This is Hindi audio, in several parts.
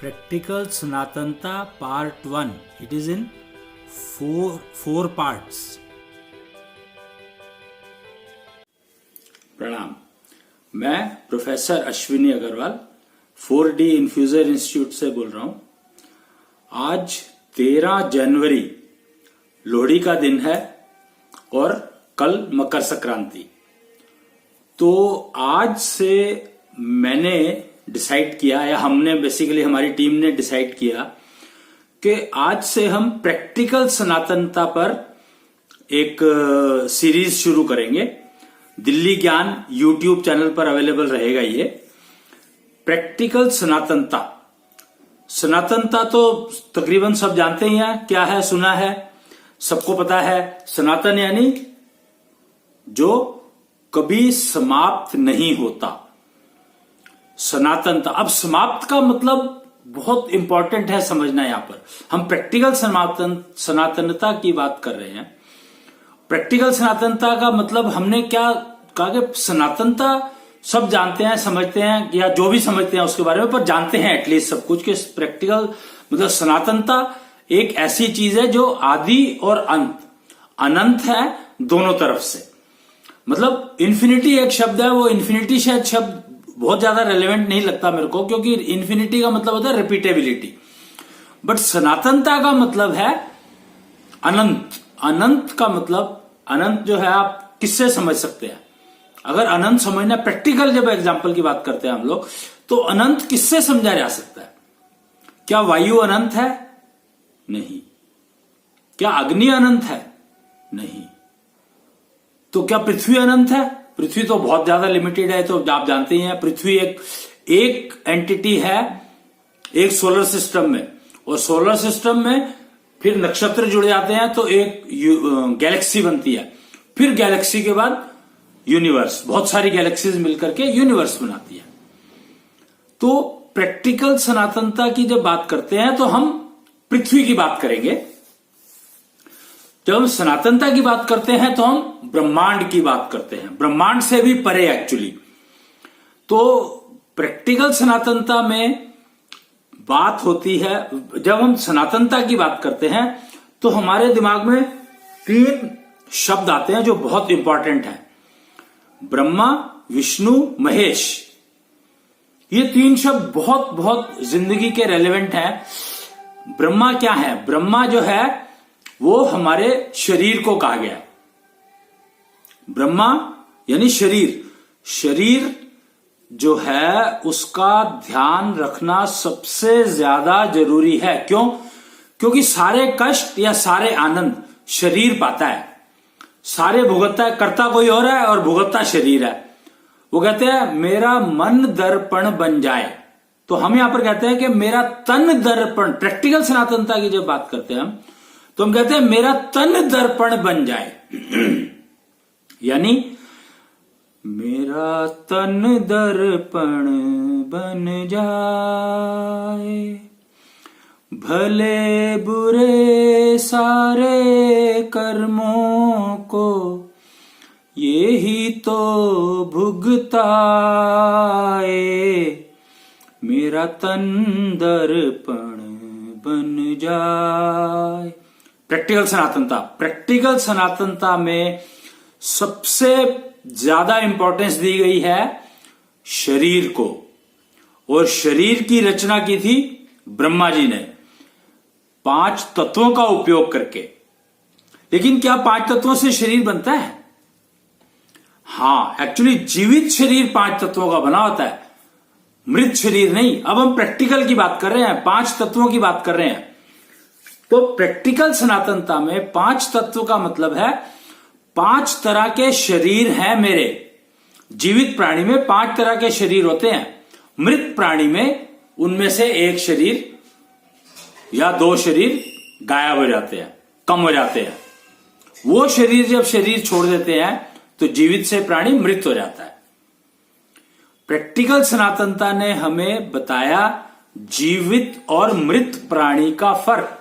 Practical Sanatanta Part 1. It is in four parts. प्रणाम। मैं professor Ashwini Agrawal 4D infuser institute से बोल रहा हूं। आज 13 जनवरी लोहड़ी का दिन है और कल मकर संक्रांति। तो आज से मैंने डिसाइड किया, या हमने बेसिकली हमारी टीम ने डिसाइड किया कि आज से हम प्रैक्टिकल सनातनता पर एक सीरीज शुरू करेंगे। दिल्ली ज्ञान यूट्यूब चैनल पर अवेलेबल रहेगा ये प्रैक्टिकल सनातनता। सनातनता तो तकरीबन सब जानते ही हैं, क्या है, सुना है, सबको पता है। सनातन यानी जो कभी समाप्त नहीं होता, सनातनता। अब समाप्त का मतलब बहुत इंपॉर्टेंट है समझना। यहां पर हम प्रैक्टिकल सनातनता की बात कर रहे हैं। प्रैक्टिकल सनातनता का मतलब हमने क्या कहा कि सनातनता सब जानते हैं, समझते हैं, या जो भी समझते हैं उसके बारे में, पर जानते हैं एटलीस्ट सब कुछ। कि प्रैक्टिकल मतलब सनातनता एक ऐसी चीज है जो आदि और अनंत है दोनों तरफ से। मतलब इन्फिनिटी एक शब्द है, वो इन्फिनिटी शायद शब्द बहुत ज्यादा रेलेवेंट नहीं लगता मेरे को, क्योंकि इन्फिनिटी का मतलब होता है रिपीटेबिलिटी। बट सनातनता का मतलब है अनंत। अनंत का मतलब, अनंत जो है आप किससे समझ सकते हैं? अगर अनंत समझना, प्रैक्टिकल जब एग्जांपल की बात करते हैं हम लोग, तो अनंत किससे समझा जा सकता है? क्या वायु अनंत है? नहीं। क्या अग्नि अनंत है? नहीं। तो क्या पृथ्वी अनंत है? पृथ्वी तो बहुत ज्यादा लिमिटेड है, तो आप जानते ही हैं। पृथ्वी एक एंटिटी है एक सोलर सिस्टम में, और सोलर सिस्टम में फिर नक्षत्र जुड़ जाते हैं तो एक गैलेक्सी बनती है। फिर गैलेक्सी के बाद यूनिवर्स, बहुत सारी गैलेक्सीज मिलकर के यूनिवर्स बनाती है। तो प्रैक्टिकल सनातनता की जब बात करते हैं तो हम पृथ्वी की बात करेंगे। जब हम सनातनता की बात करते हैं तो हम ब्रह्मांड की बात करते हैं, ब्रह्मांड से भी परे एक्चुअली। तो प्रैक्टिकल सनातनता में बात होती है, जब हम सनातनता की बात करते हैं तो हमारे दिमाग में 3 शब्द आते हैं जो बहुत इंपॉर्टेंट है। ब्रह्मा, विष्णु, महेश। ये 3 शब्द बहुत बहुत जिंदगी के रेलेवेंट हैं। ब्रह्मा क्या है? ब्रह्मा जो है वो हमारे शरीर को कहा गया। ब्रह्मा यानी शरीर। शरीर जो है उसका ध्यान रखना सबसे ज्यादा जरूरी है। क्यों? क्योंकि सारे कष्ट या सारे आनंद शरीर पाता है, सारे भुगतता है। करता कोई और है और भुगतता शरीर है। वो कहते हैं मेरा मन दर्पण बन जाए। तो हम यहां पर कहते हैं कि मेरा तन दर्पण। प्रैक्टिकल सनातनता की जब बात करते हैं हम, तो हम कहते हैं मेरा तन दर्पण बन जाए। यानी मेरा तन दर्पण बन जाए, भले बुरे सारे कर्मों को ये ही तो भुगताए, मेरा तन दर्पण बन जाए। प्रैक्टिकल सनातनता। प्रैक्टिकल सनातनता में सबसे ज्यादा इंपॉर्टेंस दी गई है शरीर को, और शरीर की रचना की थी ब्रह्मा जी ने 5 तत्वों का उपयोग करके। लेकिन क्या 5 तत्वों से शरीर बनता है? हां, एक्चुअली जीवित शरीर 5 तत्वों का बना होता है, मृत शरीर नहीं। अब हम प्रैक्टिकल की बात कर रहे हैं, 5 तत्वों की बात कर रहे हैं। तो प्रैक्टिकल सनातनता में 5 तत्व का मतलब है 5 तरह के शरीर हैं मेरे। जीवित प्राणी में 5 तरह के शरीर होते हैं। मृत प्राणी में उनमें से 1 शरीर या 2 शरीर गायब हो जाते हैं, कम हो जाते हैं। वो शरीर जब शरीर छोड़ देते हैं तो जीवित से प्राणी मृत हो जाता है। प्रैक्टिकल सनातनता ने हमें बताया जीवित और मृत प्राणी का फर्क।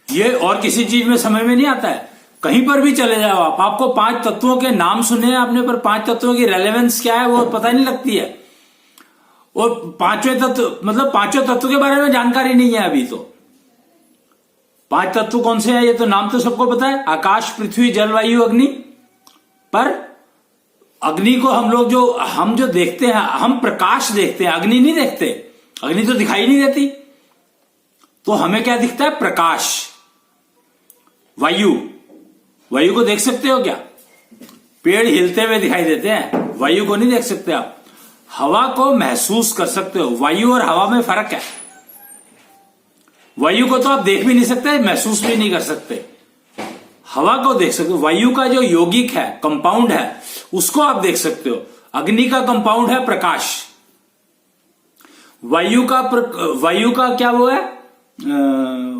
ये और किसी चीज में समझ में नहीं आता है। कहीं पर भी चले जाओ आप, आपको 5 तत्वों के नाम सुने हैं आपने, पर 5 तत्वों की रेलेवेंस क्या है वो पता नहीं लगती है। और पांचवें तत्व मतलब पांचों तत्व के बारे में जानकारी नहीं है अभी तो। 5 तत्व कौन से हैं ये तो नाम तो सबको पता है, आकाश, पृथ्वी, जल, वायु, अग्नि। पर अग्नि को हम जो देखते हैं, हम प्रकाश देखते हैं, अग्नि नहीं देखते। अग्नि तो दिखाई नहीं देती, तो हमें क्या दिखता है? प्रकाश। वायु, वायु को देख सकते हो क्या? पेड़ हिलते हुए दिखाई देते हैं, वायु को नहीं देख सकते आप। हवा को महसूस कर सकते हो, वायु और हवा में फर्क है। वायु को तो आप देख भी नहीं सकते, महसूस भी नहीं कर सकते, हवा को देख सकते हो। वायु का जो यौगिक है, कंपाउंड है, उसको आप देख सकते हो। अग्नि का कंपाउंड है प्रकाश। वायु का क्या वो है?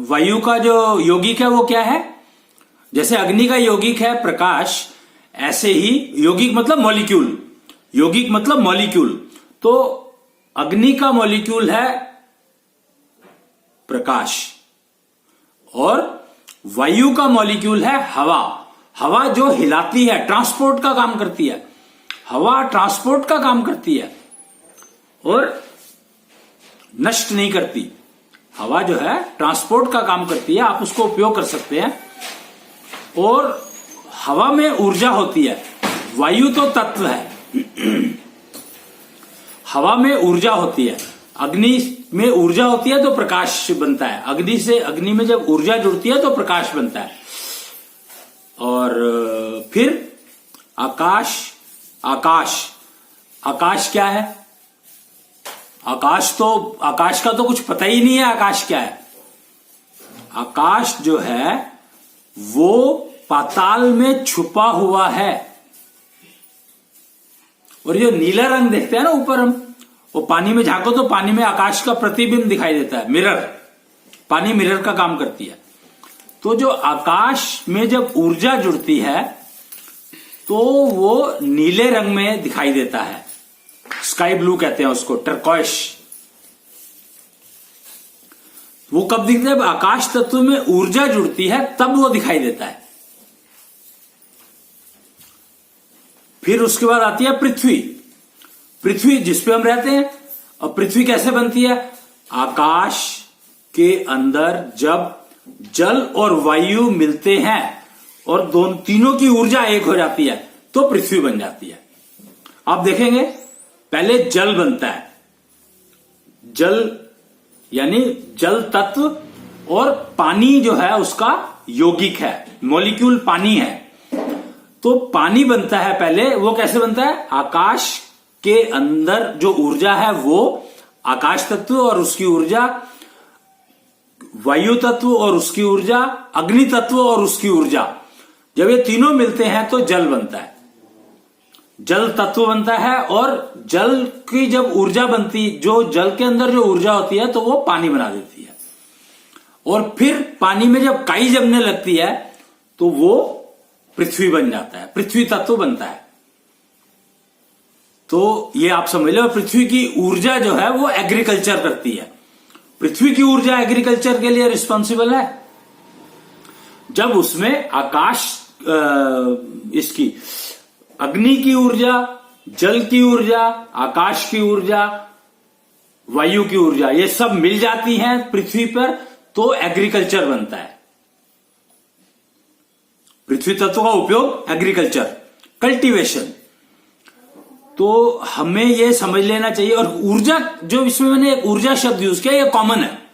वायु का जो यौगिक है वो क्या है? जैसे अग्नि का यौगिक है प्रकाश, ऐसे ही यौगिक मतलब मॉलिक्यूल, यौगिक मतलब मॉलिक्यूल। तो अग्नि का मॉलिक्यूल है प्रकाश और वायु का मॉलिक्यूल है हवा। हवा जो हिलाती है, ट्रांसपोर्ट का काम करती है। हवा ट्रांसपोर्ट का काम करती है और नष्ट नहीं करती। हवा जो है ट्रांसपोर्ट का काम करती है, आप उसको उपयोग कर सकते हैं। और हवा में ऊर्जा होती है। वायु तो तत्व है, हवा में ऊर्जा होती है। अग्नि में ऊर्जा होती है तो प्रकाश बनता है। अग्नि में जब ऊर्जा जुड़ती है तो प्रकाश बनता है। और फिर आकाश क्या है? आकाश का तो कुछ पता ही नहीं है आकाश क्या है। आकाश जो है वो पाताल में छुपा हुआ है। और जो नीला रंग देखते हैं ना ऊपर हम, वो पानी में झांको तो पानी में आकाश का प्रतिबिंब दिखाई देता है, मिरर। पानी मिरर का काम करती है। तो जो आकाश में जब ऊर्जा जुड़ती है तो वो नीले रंग में दिखाई देता है। स्काई ब्लू कहते हैं उसको, टर्कोइश। वो कब दिखता है? आकाश तत्व में ऊर्जा जुड़ती है तब वो दिखाई देता है। फिर उसके बाद आती है पृथ्वी। पृथ्वी जिसपे हम रहते हैं। और पृथ्वी कैसे बनती है? आकाश के अंदर जब जल और वायु मिलते हैं और तीनों की ऊर्जा एक हो जाती है तो पृथ्वी बन जाती है। आप देखेंगे पहले जल बनता है। जल यानी जल तत्व और पानी जो है उसका यौगिक है, मॉलिक्यूल पानी है। तो पानी बनता है पहले। वो कैसे बनता है? आकाश के अंदर जो ऊर्जा है वो आकाश तत्व और उसकी ऊर्जा, वायु तत्व और उसकी ऊर्जा, अग्नि तत्व और उसकी ऊर्जा, जब ये तीनों मिलते हैं तो जल बनता है। जल तत्व बनता है। और जल की जब ऊर्जा बनती, जो जल के अंदर जो ऊर्जा होती है तो वो पानी बना देती है। और फिर पानी में जब काई जमने लगती है तो वो पृथ्वी बन जाता है, पृथ्वी तत्व बनता है। तो ये आप समझ लो, पृथ्वी की ऊर्जा जो है वो एग्रीकल्चर करती है। पृथ्वी की ऊर्जा एग्रीकल्चर के लिए रिस्पॉन्सिबल है। जब उसमें इसकी अग्नि की ऊर्जा, जल की ऊर्जा, आकाश की ऊर्जा, वायु की ऊर्जा, ये सब मिल जाती हैं पृथ्वी पर तो एग्रीकल्चर बनता है। पृथ्वी तत्व का उपयोग एग्रीकल्चर, कल्टीवेशन। तो हमें यह समझ लेना चाहिए। और ऊर्जा, जो इसमें मैंने एक ऊर्जा शब्द यूज किया, ये कॉमन है।